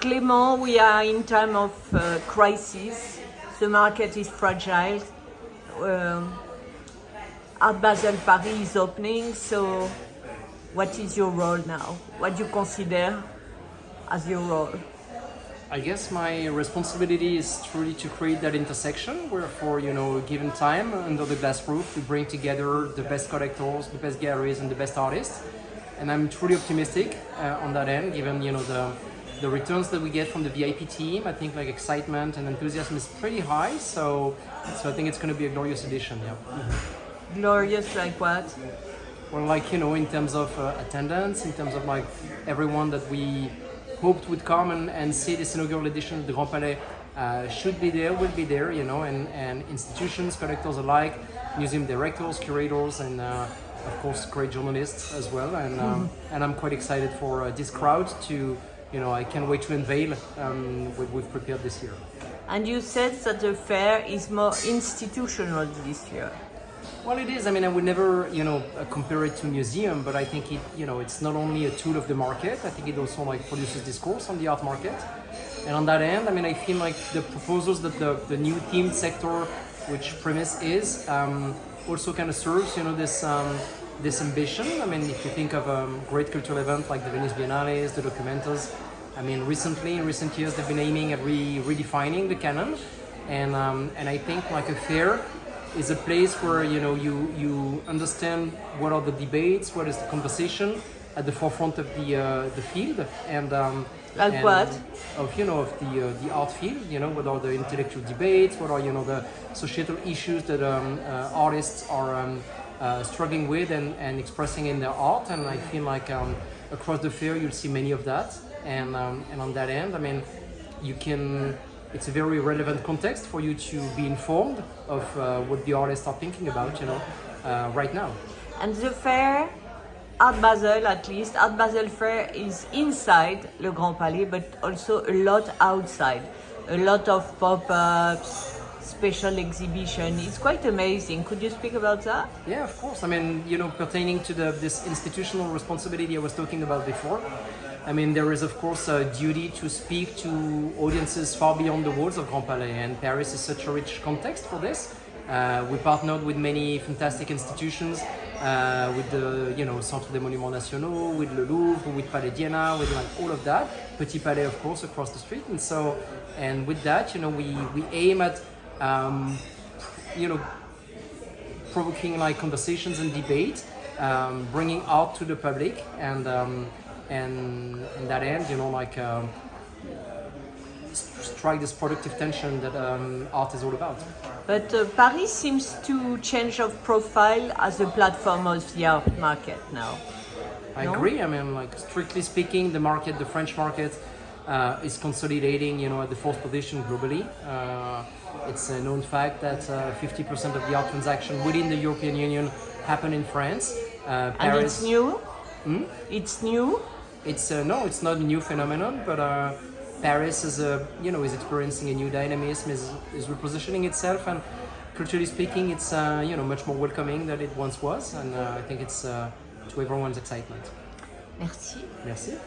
Clément, we are in time of crisis. The market is fragile. Art Basel Paris is opening. So, what is your role now? What do you consider as your role? I guess my responsibility is truly to create that intersection where for a given time under the glass roof we bring together the best collectors, the best galleries and the best artists. And I'm truly optimistic on that end, given the returns that we get from the VIP team. I think excitement and enthusiasm is pretty high, so I think it's going to be a glorious edition. Yeah. Mm-hmm. Glorious like what? Well, in terms of attendance, in terms of everyone that we hoped would come and see this inaugural edition of the Grand Palais should be there, will be there, and institutions, collectors alike, museum directors, curators, and of course great journalists as well. And I'm quite excited for this crowd to, I can't wait to unveil what we've prepared this year. And you said that the fair is more institutional this year. Well, it is. I would never, compare it to a museum, but I think it's not only a tool of the market. I think it also produces discourse on the art market. And on that end, I feel like the proposals that the new themed sector, which premise is, also kind of serves, this ambition. If you think of a great cultural event like the Venice Biennales, the Documentas, in recent years, they've been aiming at redefining the canon. And I think a fair is a place where you understand what are the debates, what is the conversation at the forefront of the field, and what of the art field. What are the intellectual debates? What are the societal issues that artists are struggling with and expressing in their art? And I feel across the fair you'll see many of that. And on that end, you can. It's a very relevant context for you to be informed of what the artists are thinking about, right now. And the fair, Art Basel at least, Art Basel Fair is inside Le Grand Palais, but also a lot outside. A lot of pop-ups, special exhibition. It's quite amazing. Could you speak about that? Yeah, of course. Pertaining to this institutional responsibility I was talking about before. There is of course a duty to speak to audiences far beyond the walls of Grand Palais, and Paris is such a rich context for this. We partnered with many fantastic institutions, with the Centre des Monuments Nationaux, with Le Louvre, with Palais d'Iéna, with all of that. Petit Palais, of course, across the street, and with that, we aim at provoking conversations and debate, bringing art to the public, and that end, strike this productive tension that art is all about. But Paris seems to change of profile as a platform of the art market now. I agree. Strictly speaking, the French market is consolidating, at the fourth position globally. It's a known fact that 50% of the art transaction within the European Union happen in France. Paris. And it's new? It's new? No, it's not a new phenomenon, but Paris is experiencing a new dynamism, is repositioning itself, and culturally speaking, it's much more welcoming than it once was, and I think it's to everyone's excitement. Merci. Merci.